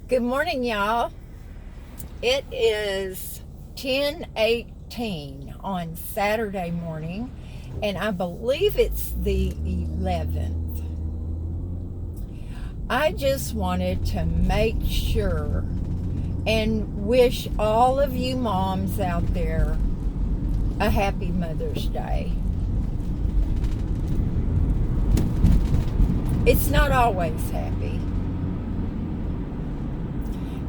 Good morning, y'all. It is 10:18 on Saturday morning, and I believe it's the 11th. I just wanted to make sure and wish all of you moms out there a happy Mother's Day. It's not always happy.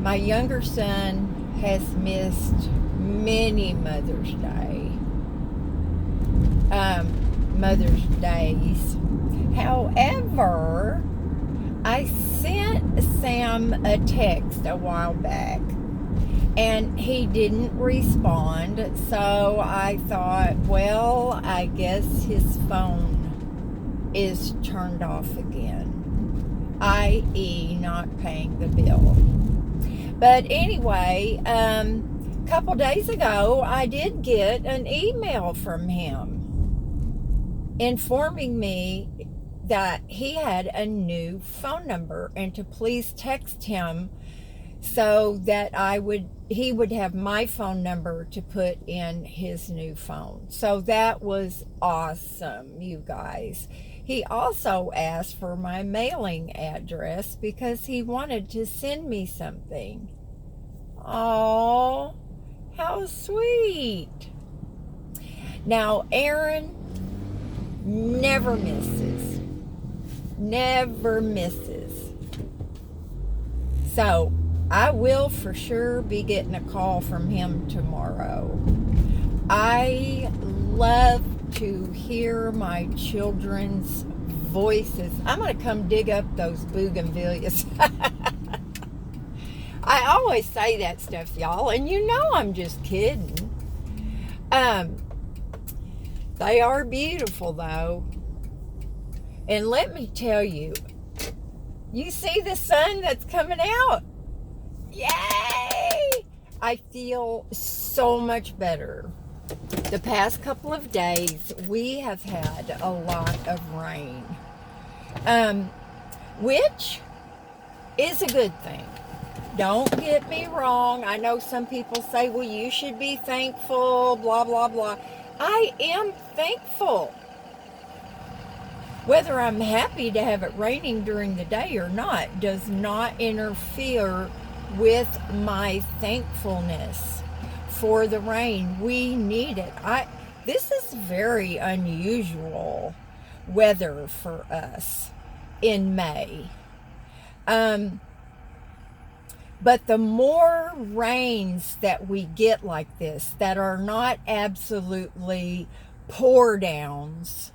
My younger son has missed many Mother's Days. However, I sent Sam a text a while back and he didn't respond, so I thought, well, I guess his phone is turned off again, i.e. not paying the bill. But anyway, a couple days ago, I did get an email from him informing me that he had a new phone number and to please text him so that he would have my phone number to put in his new phone. So that was awesome, you guys. He also asked for my mailing address because he wanted to send me something. Oh, how sweet. Now, Aaron never misses. Never misses. So, I will for sure be getting a call from him tomorrow. I love to hear my children's voices. I'm going to come dig up those bougainvilleas. I always say that stuff, y'all, and you know I'm just kidding. They are beautiful, though. And let me tell you, you see the sun that's coming out? Yay! I feel so much better. The past couple of days, we have had a lot of rain, which is a good thing. Don't get me wrong. I know some people say, well, you should be thankful, blah, blah, blah. I am thankful. Whether I'm happy to have it raining during the day or not does not interfere with my thankfulness for the rain. We need it. This is very unusual weather for us in May. But the more rains that we get like this, that are not absolutely pour downs,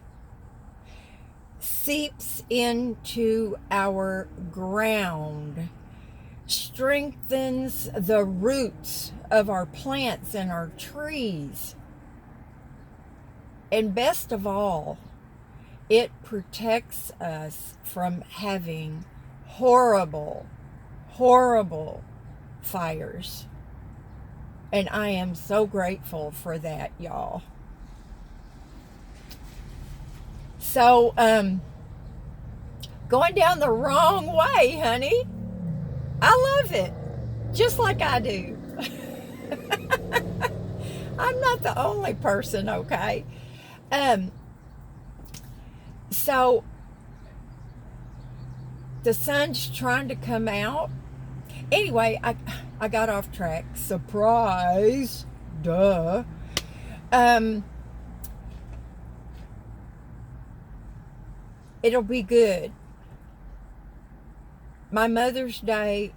seeps into our ground, strengthens the roots of our plants and our trees. And best of all, it protects us from having horrible fires. And I am so grateful for that, y'all. So, going down the wrong way, honey. I love it. Just like I do. I'm not the only person, okay? So, the sun's trying to come out. Anyway, I got off track. Surprise. Duh. It'll be good. My Mother's Day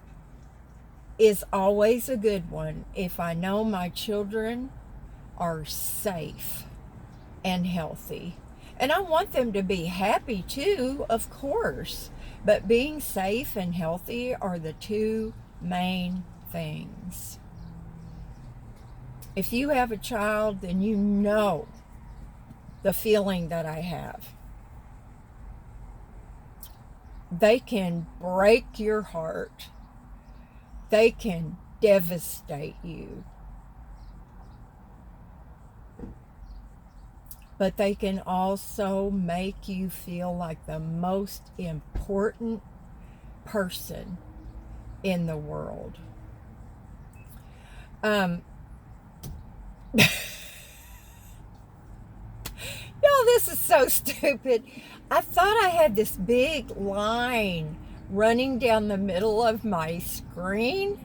is always a good one if I know my children are safe and healthy. And I want them to be happy too, of course. But being safe and healthy are the two main things. If you have a child, then you know the feeling that I have. They can break your heart. They can devastate you. but they can also make you feel like the most important person in the world. Y'all, this is so stupid. I thought I had this big line running down the middle of my screen.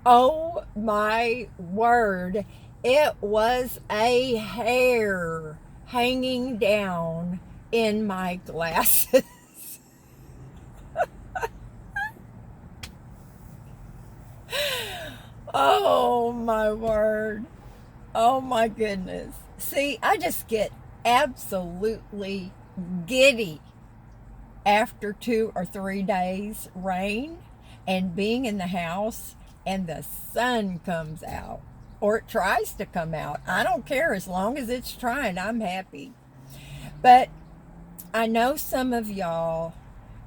Oh my word. It was a hair hanging down in my glasses. Oh my word. Oh my goodness. See, I just get absolutely giddy after 2 or 3 days rain and being in the house and the sun comes out, or it tries to come out. I don't care, as long as it's trying, I'm happy. But I know some of y'all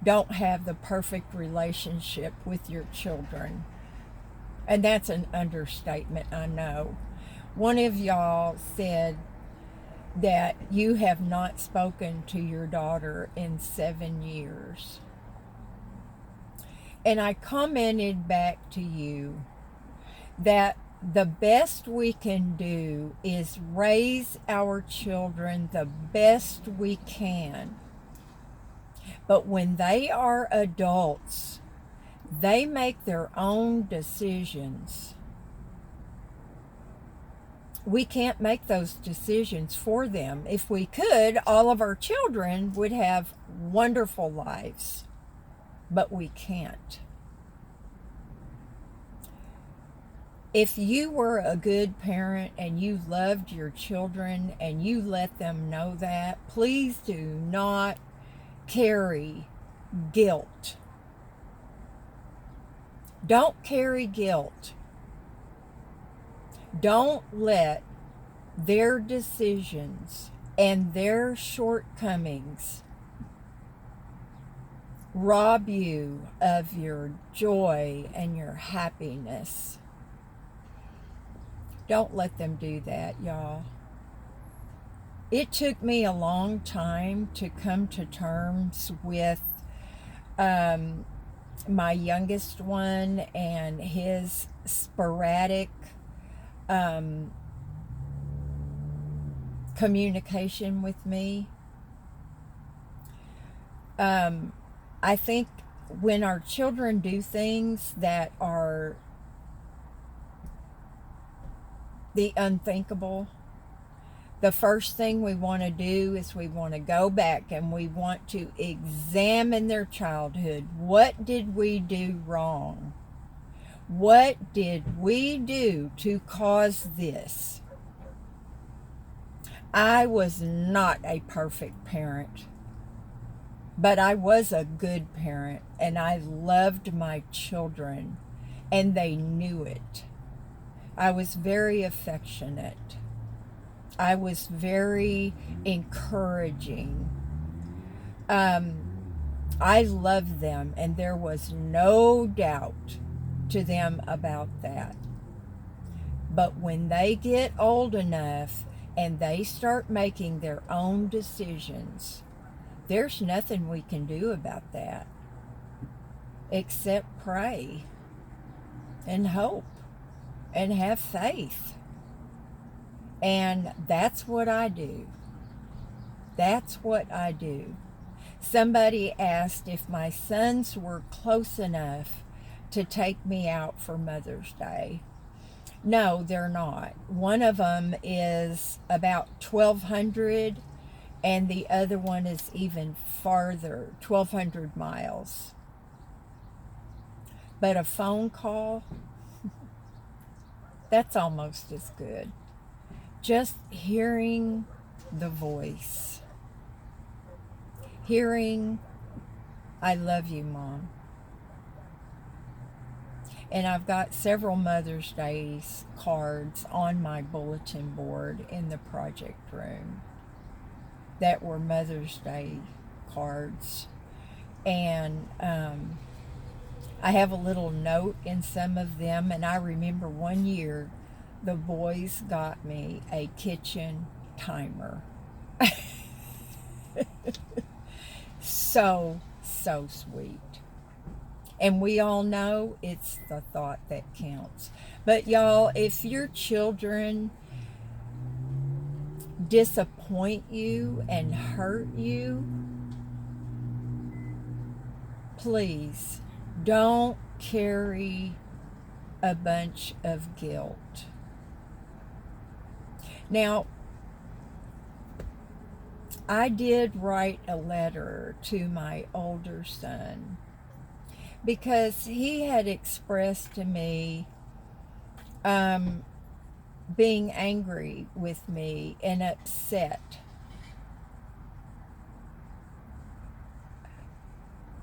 don't have the perfect relationship with your children, and that's an understatement, I know. One of y'all said that you have not spoken to your daughter in 7 years. And I commented back to you that the best we can do is raise our children the best we can. But when they are adults, they make their own decisions. We can't make those decisions for them. If we could, all of our children would have wonderful lives, but we can't. If you were a good parent and you loved your children and you let them know that, please do not carry guilt. Don't carry guilt. Don't let their decisions and their shortcomings rob you of your joy and your happiness. Don't let them do that, y'all. It took me a long time to come to terms with my youngest one and his sporadic communication with me. I think when our children do things that are the unthinkable, the first thing we want to do is we want to go back and we want to examine their childhood. What did we do wrong? What did we do to cause this? I was not a perfect parent, but I was a good parent, and I loved my children, and they knew it. I was very affectionate. I was very encouraging. I loved them, and there was no doubt to them about that. But when they get old enough and they start making their own decisions, there's nothing we can do about that except pray and hope and have faith. And that's what I do. That's what I do. Somebody asked if my sons were close enough to take me out for Mother's Day. No, they're not. One of them is about 1,200, and the other one is even farther, 1,200 miles. But a phone call, that's almost as good. Just hearing the voice. Hearing, I love you, Mom. And I've got several Mother's Day cards on my bulletin board in the project room that were Mother's Day cards. And I have a little note in some of them. And I remember one year the boys got me a kitchen timer. So sweet. And we all know it's the thought that counts. But y'all, if your children disappoint you and hurt you, please don't carry a bunch of guilt. Now, I did write a letter to my older son because he had expressed to me being angry with me and upset.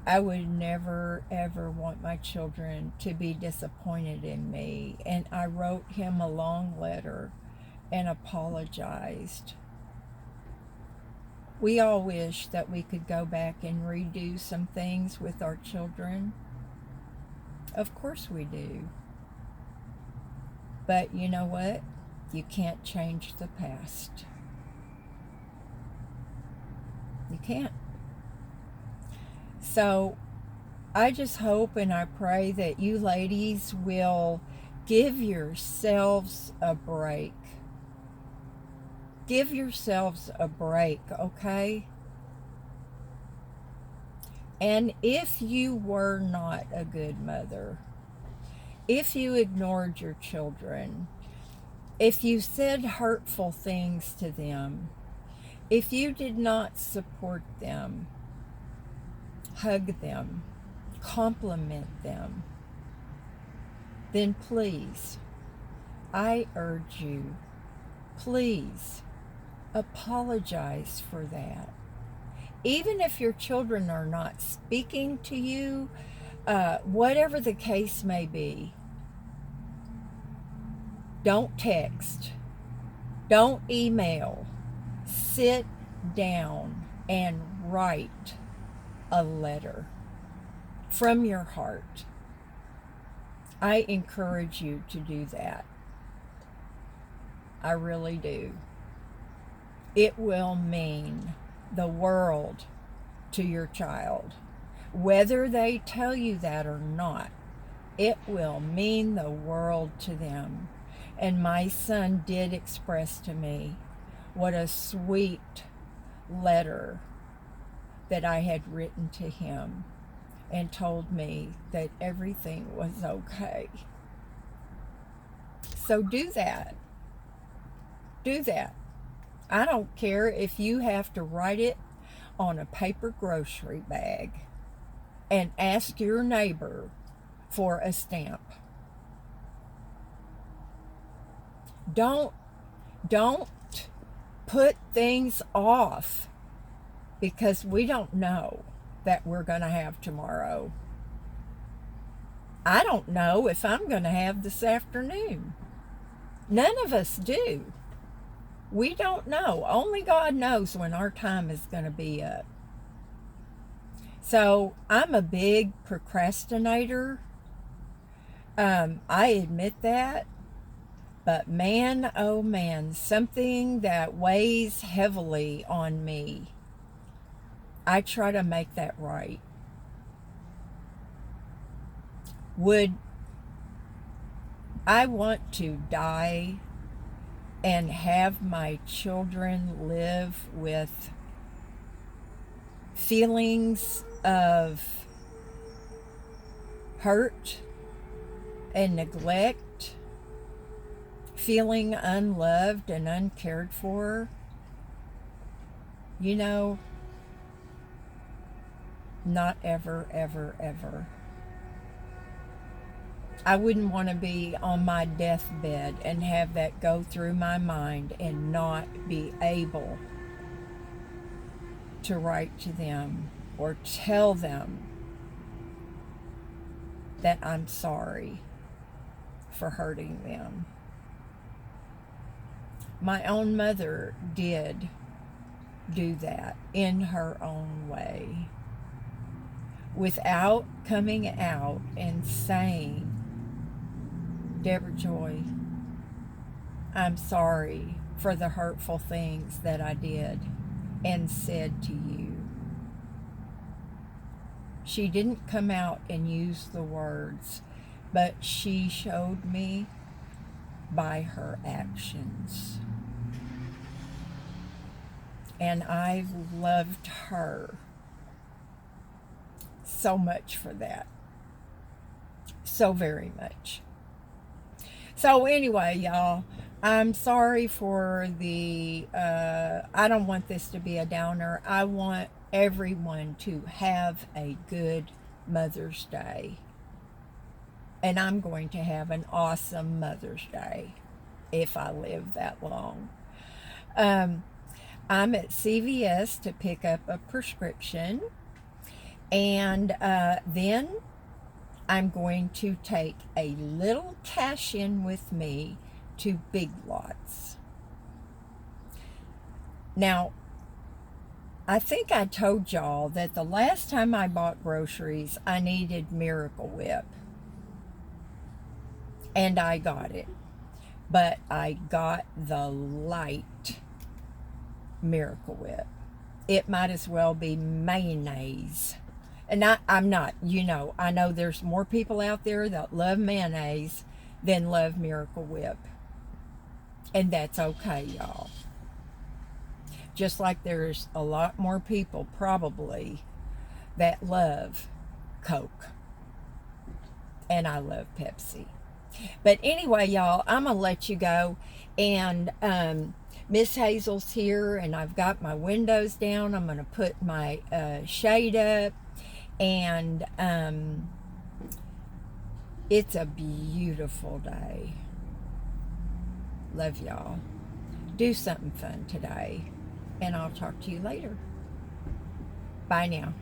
I would never, ever want my children to be disappointed in me. And I wrote him a long letter and apologized. We all wish that we could go back and redo some things with our children. Of course we do. But you know what? You can't change the past. You can't. So I just hope and I pray that you ladies will give yourselves a break. Give yourselves a break, okay? And if you were not a good mother, if you ignored your children, if you said hurtful things to them, if you did not support them, hug them, compliment them, then please, I urge you, please apologize for that. Even if your children are not speaking to you, whatever the case may be, don't text, don't email, sit down and write a letter from your heart. I encourage you to do that. I really do. It will mean the world to your child. Whether they tell you that or not, it will mean the world to them. And my son did express to me what a sweet letter that I had written to him and told me that everything was okay. So do that. Do that. I don't care if you have to write it on a paper grocery bag and ask your neighbor for a stamp. Don't put things off because we don't know that we're going to have tomorrow. I don't know if I'm going to have this afternoon. None of us do. We don't know. Only God knows when our time is going to be up. So I'm a big procrastinator. I admit that. But man, oh man, something that weighs heavily on me, I try to make that right. I want to die and have my children live with feelings of hurt and neglect, feeling unloved and uncared for? You know, not ever, ever, ever. I wouldn't want to be on my deathbed and have that go through my mind and not be able to write to them or tell them that I'm sorry for hurting them. My own mother did do that in her own way without coming out and saying, Debrajoy, I'm sorry for the hurtful things that I did and said to you. She didn't come out and use the words, but she showed me by her actions. And I loved her so much for that. So very much. So anyway, y'all, I'm sorry for the, I don't want this to be a downer. I want everyone to have a good Mother's Day. And I'm going to have an awesome Mother's Day if I live that long. I'm at CVS to pick up a prescription. And then I'm going to take a little cash in with me to Big Lots. Now, I think I told y'all that the last time I bought groceries, I needed Miracle Whip. And I got it. But I got the light Miracle Whip. It might as well be mayonnaise. And I'm not, I know there's more people out there that love mayonnaise than love Miracle Whip. And that's okay, y'all. Just like there's a lot more people probably that love Coke. And I love Pepsi. But anyway, y'all, I'm going to let you go. And Miss Hazel's here, and I've got my windows down. I'm going to put my shade up. And it's a beautiful day. Love y'all. Do something fun today. And I'll talk to you later. Bye now.